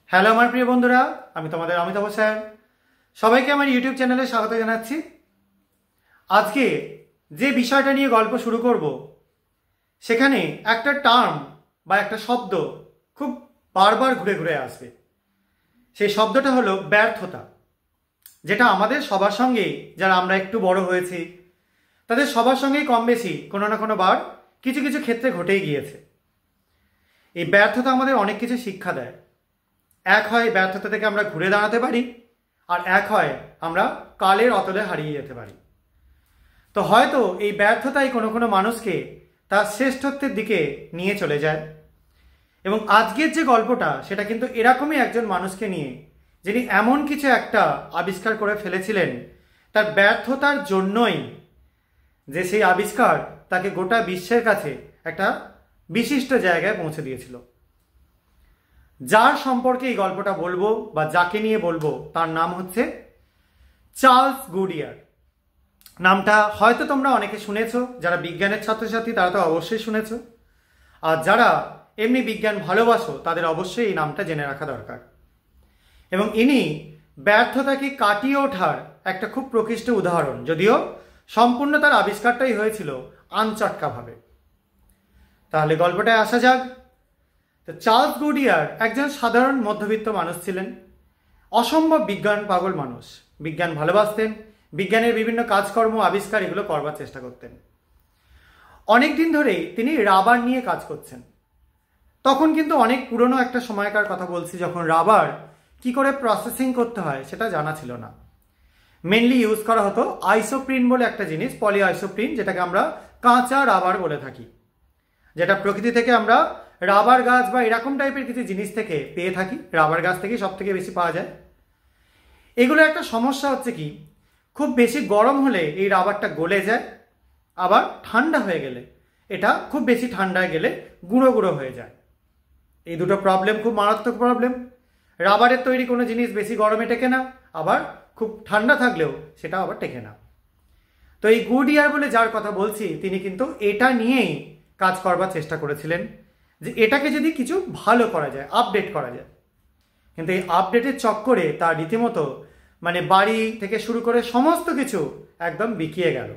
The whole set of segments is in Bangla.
হ্যালো আমার প্রিয় বন্ধুরা, আমি তোমাদের অমিতাভ স্যার। সবাইকে আমার ইউটিউব চ্যানেলে স্বাগত জানাচ্ছি। আজকে যে বিষয়টা নিয়ে গল্প শুরু করব, সেখানে একটা টার্ম বা একটা শব্দ খুব বারবার ঘুরে ঘুরে আসবে। সেই শব্দটা হলো ব্যর্থতা, যেটা আমাদের সবার সঙ্গেই, যারা আমরা একটু বড় হয়েছি তাদের সবার সঙ্গেই কম বেশি কোনো না কোনো বার কিছু কিছু ক্ষেত্রে ঘটেই গিয়েছে। এই ব্যর্থতা আমাদের অনেক কিছু শিক্ষা দেয়। এক হয় ব্যর্থতা থেকে আমরা ঘুরে দাঁড়াতে পারি, আর এক হয় আমরা কালের অতলে হারিয়ে যেতে পারি। তো হয়তো এই ব্যর্থতাই কোনো কোনো মানুষকে তার শ্রেষ্ঠত্বের দিকে নিয়ে চলে যায়। এবং আজকের যে গল্পটা, সেটা কিন্তু এরকমই একজন মানুষকে নিয়ে, যিনি এমন কিছু একটা আবিষ্কার করে ফেলেছিলেন তার ব্যর্থতার জন্যই, যে সেই আবিষ্কার তাকে গোটা বিশ্বের কাছে একটা বিশিষ্ট জায়গায় পৌঁছে দিয়েছিল। যার সম্পর্কে এই গল্পটা বলবো বা যাকে নিয়ে বলবো, তার নাম হচ্ছে চার্লস গুডিয়ার। নামটা হয়তো তোমরা অনেকে শুনেছো, যারা বিজ্ঞানের ছাত্রছাত্রী তারা তো অবশ্যই শুনেছো, আর যারা এমনি বিজ্ঞান ভালোবাসো তাদের অবশ্যই এই নামটা জেনে রাখা দরকার। এবং ইনি ব্যর্থতাকে কাটিয়ে ওঠার একটা খুব প্রকৃষ্ট উদাহরণ, যদিও সম্পূর্ণ তার আবিষ্কারটাই হয়েছিল আনচটকাভাবে। তাহলে গল্পটায় আসা যাক। তো চার্লস গুডিয়ার একজন সাধারণ মধ্যবিত্ত মানুষ ছিলেন, অসম্ভব বিজ্ঞান পাগল মানুষ। বিজ্ঞান ভালোবাসতেন, বিজ্ঞানের বিভিন্ন কাজকর্ম আবিষ্কার এগুলো করবার চেষ্টা করতেন। অনেক দিন ধরেই তিনি রাবার নিয়ে কাজ করছেন। তখন কিন্তু অনেক পুরনো একটা সময়কার কথা বলছি, যখন রাবার কি করে প্রসেসিং করতে হয় সেটা জানা ছিল না। মেনলি ইউজ করা হতো আইসোপ্রিন বলে একটা জিনিস, পলি আইসোপ্রিন, যেটাকে আমরা কাঁচা রাবার বলে থাকি, যেটা প্রকৃতি থেকে আমরা রাবার গাছ বা এরকম টাইপের কিছু জিনিস থেকে পেয়ে থাকি। রাবার গাছ থেকে সব থেকে বেশি পাওয়া যায়। এগুলো একটা সমস্যা হচ্ছে কি, খুব বেশি গরম হলে এই রাবারটা গলে যায়, আবার ঠান্ডা হয়ে গেলে, এটা খুব বেশি ঠান্ডায় গেলে গুঁড়ো গুঁড়ো হয়ে যায়। এই দুটো প্রবলেম খুব মারাত্মক প্রবলেম। রাবারের তৈরি কোনো জিনিস বেশি গরমে টেকে না, আবার খুব ঠান্ডা থাকলেও সেটা আবার টেকে না। তো এই গুডিয়ার বলে যার কথা বলছি, তিনি কিন্তু এটা নিয়েই কাজ করবার চেষ্টা করেছিলেন, যে এটাকে যদি কিছু ভালো করা যায়, আপডেট করা যায়। কিন্তু এই আপডেটের চক্করে তার রীতিমতো বাড়ি থেকে শুরু করে সমস্ত কিছু একদম বিকিয়ে গেল।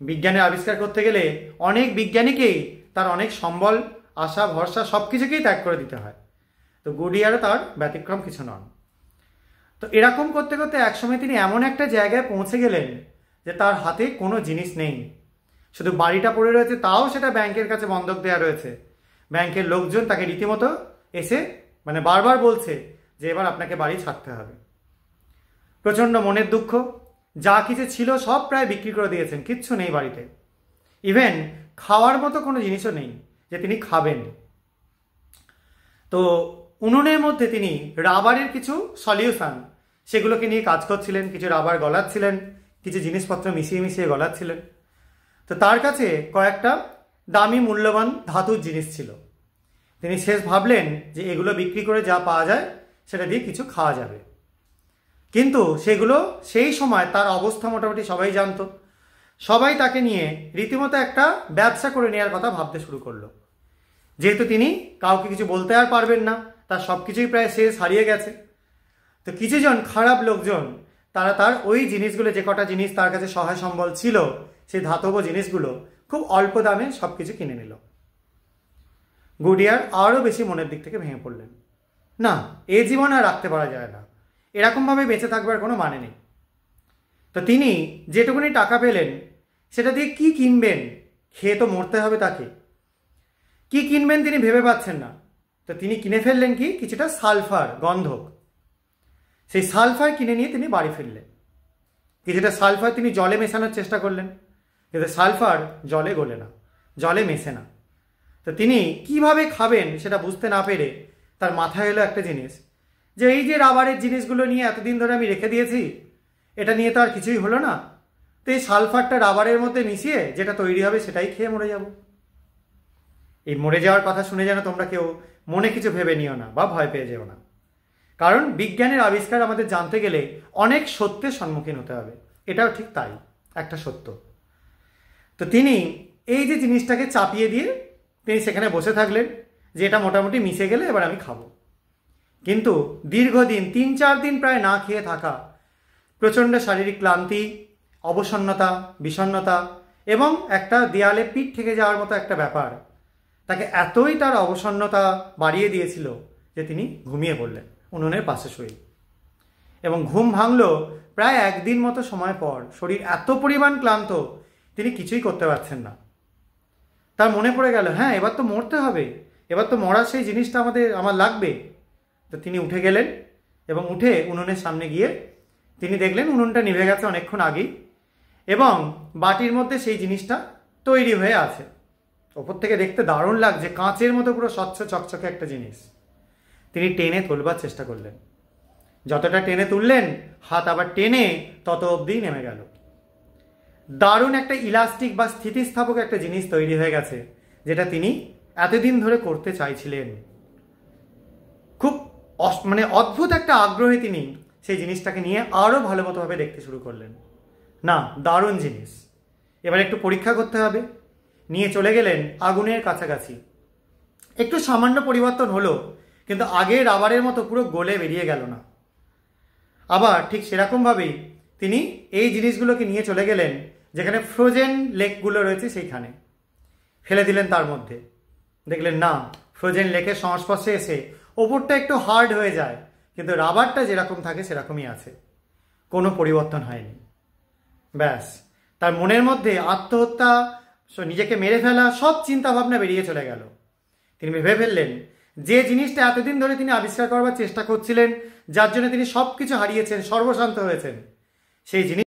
বিজ্ঞানের আবিষ্কার করতে গেলে অনেক বিজ্ঞানীকেই তার অনেক সম্বল, আশা, ভরসা সব কিছুকেই ত্যাগ করে দিতে হয়। তো গুডিয়ারও তার ব্যতিক্রম কিছু নন। তো এরকম করতে করতে একসময় তিনি এমন একটা জায়গায় পৌঁছে গেলেন যে তার হাতে কোনো জিনিস নেই, শুধু বাড়িটা পড়ে রয়েছে, তাও সেটা ব্যাংকের কাছে বন্ধক দেওয়া রয়েছে। ব্যাংকের লোকজন তাকে রীতিমতো এসে বারবার বলছে যে এবার আপনাকে বাড়ি ছাড়তে হবে। প্রচণ্ড মনের দুঃখ, যা কিছু ছিল সব প্রায় বিক্রি করে দিয়েছেন, কিচ্ছু নেই বাড়িতে। ইভেন খাওয়ার মতো কোনো জিনিসও নেই যে তিনি খাবেন। তো উনুনের মধ্যে তিনি রাবারের কিছু সলিউশন, সেগুলোকে নিয়ে কাজ করছিলেন। কিছু রাবার গলাচ্ছিলেন, কিছু জিনিসপত্র মিশিয়ে মিশিয়ে গলাচ্ছিলেন। তো তার কাছে কয়েকটা দামি মূল্যবান ধাতুর জিনিস ছিল। তিনি শেষ ভাবলেন যে এগুলো বিক্রি করে যা পাওয়া যায় সেটা দিয়ে কিছু খাওয়া যাবে। কিন্তু সেগুলো সেই সময় তার অবস্থা মোটামুটি সবাই জানতো। সবাই তাকে নিয়ে রীতিমতো একটা ব্যবসা করে নেওয়ার কথা ভাবতে শুরু করলো। যেহেতু তিনি কাউকে কিছু বলতে আর পারবেন না, তার সব কিছুই প্রায় শেষ, হারিয়ে গেছে। তো কিছুজন খারাপ লোকজন তারা তার ওই জিনিসগুলো, যে কটা জিনিস তার কাছে সহায় সম্বল ছিল, সেই ধাতব জিনিসগুলো খুব অল্প দামে সব কিছু কিনে নিল। গুডিয়ার আরও বেশি মনের দিক থেকে ভেঙে পড়লেন। না, এ জীবন আর রাখতে পারা যায় না, এরকমভাবে বেঁচে থাকবার কোনো মানে নেই। তো তিনি যেটুকুনি টাকা পেলেন সেটা দিয়ে কি কিনবেন? খেয়ে তো মরতে হবে তাকে। কি কিনবেন তিনি ভেবে পাচ্ছেন না। তো তিনি কিনে ফেললেন কি, কিছুটা সালফার, গন্ধক। সেই সালফার কিনে নিয়ে তিনি বাড়ি ফিরলেন। কিছুটা সালফার তিনি জলে মেশানোর চেষ্টা করলেন, কিন্তু সালফার জলে গলে না, জলে মেশে না। তো তিনি কিভাবে খাবেন সেটা বুঝতে না পেরে তার মাথায় এলো একটা জিনিস, যে এই যে রাবারের জিনিসগুলো নিয়ে এতদিন ধরে আমি রেখে দিয়েছি, এটা নিয়ে তো আর কিছুই হলো না। তো এই সালফারটা রাবারের মধ্যে মিশিয়ে যেটা তৈরি হবে সেটাই খেয়ে মরে যাব। এই মরে যাওয়ার কথা শুনে যেন তোমরা কেউ মনে কিছু ভেবে নিও না বা ভয় পেয়ে যেও না, কারণ বিজ্ঞানের আবিষ্কার আমাদের জানতে গেলে অনেক সত্যের সম্মুখীন হতে হবে। এটাও ঠিক তাই, একটা সত্য। তো তিনি এই যে জিনিসটাকে চাপিয়ে দিয়ে তিনি সেখানে বসে থাকলেন, যে এটা মোটামুটি মিশে গেলে এবার আমি খাবো। কিন্তু দীর্ঘদিন 3-4 দিন প্রায় না খেয়ে থাকা, প্রচণ্ড শারীরিক ক্লান্তি, অবসন্নতা, বিষণ্ণতা এবং একটা দেয়ালে পিঠ থেকে যাওয়ার মতো একটা ব্যাপার তাকে এতই তার অবসন্নতা বাড়িয়ে দিয়েছিল যে তিনি ঘুমিয়ে পড়লেন উনুনের পাশে শুয়ে। এবং ঘুম ভাঙল প্রায় 1 দিন মতো সময় পর। শরীর এত পরিমাণ ক্লান্ত, তিনি কিছুই করতে পারছেন না। তার মনে পড়ে গেল, হ্যাঁ এবার তো মরতে হবে, এবার তো মরার সেই জিনিসটা আমার লাগবে। তো তিনি উঠে গেলেন এবং উঠে উনুনের সামনে গিয়ে তিনি দেখলেন উনুনটা নিভে গেছে অনেকক্ষণ আগেই এবং বাটির মধ্যে সেই জিনিসটা তৈরি হয়ে আছে। ওপর থেকে দেখতে দারুণ লাগছে, কাঁচের মতো পুরো স্বচ্ছ চকচকে একটা জিনিস। তিনি টেনে তুলবার চেষ্টা করলেন, যতটা টেনে তুললেন হাত আবার টেনে তত অবধি নেমে গেল। দারুণ একটা ইলাস্টিক বা স্থিতিস্থাপক একটা জিনিস তৈরি হয়ে গেছে, যেটা তিনি এতদিন ধরে করতে চাইছিলেন। খুব অদ্ভুত একটা আগ্রহে তিনি সেই জিনিসটাকে নিয়ে আরও ভালো মতোভাবে দেখতে শুরু করলেন। না, দারুণ জিনিস, এবার একটু পরীক্ষা করতে হবে। নিয়ে চলে গেলেন আগুনের কাছাকাছি। একটু সামান্য পরিবর্তন হলো, কিন্তু আগে রাবারের মতো পুরো গলে বেরিয়ে গেল না। আবার ঠিক সেরকমভাবেই তিনি এই জিনিসগুলোকে নিয়ে চলে গেলেন যেখানে ফ্রোজেন লেকগুলো রয়েছে, সেইখানে ফেলে দিলেন। তার মধ্যে দেখলেন না, ফ্রোজেন লেকের সংস্পর্শে এসে ওপরটা একটু হার্ড হয়ে যায়, কিন্তু রাবারটা যেরকম থাকে সেরকমই আছে, কোনো পরিবর্তন হয়নি। ব্যাস, তার মনের মধ্যে আত্মহত্যা, নিজেকে মেরে ফেলা সব চিন্তাভাবনা বেরিয়ে চলে গেল। তিনি ভেবে ফেললেন যে জিনিসটা এতদিন ধরে তিনি আবিষ্কার করবার চেষ্টা করছিলেন, যার জন্য তিনি সব কিছু হারিয়েছেন, সর্বশান্ত হয়েছেন, সেই জিনিস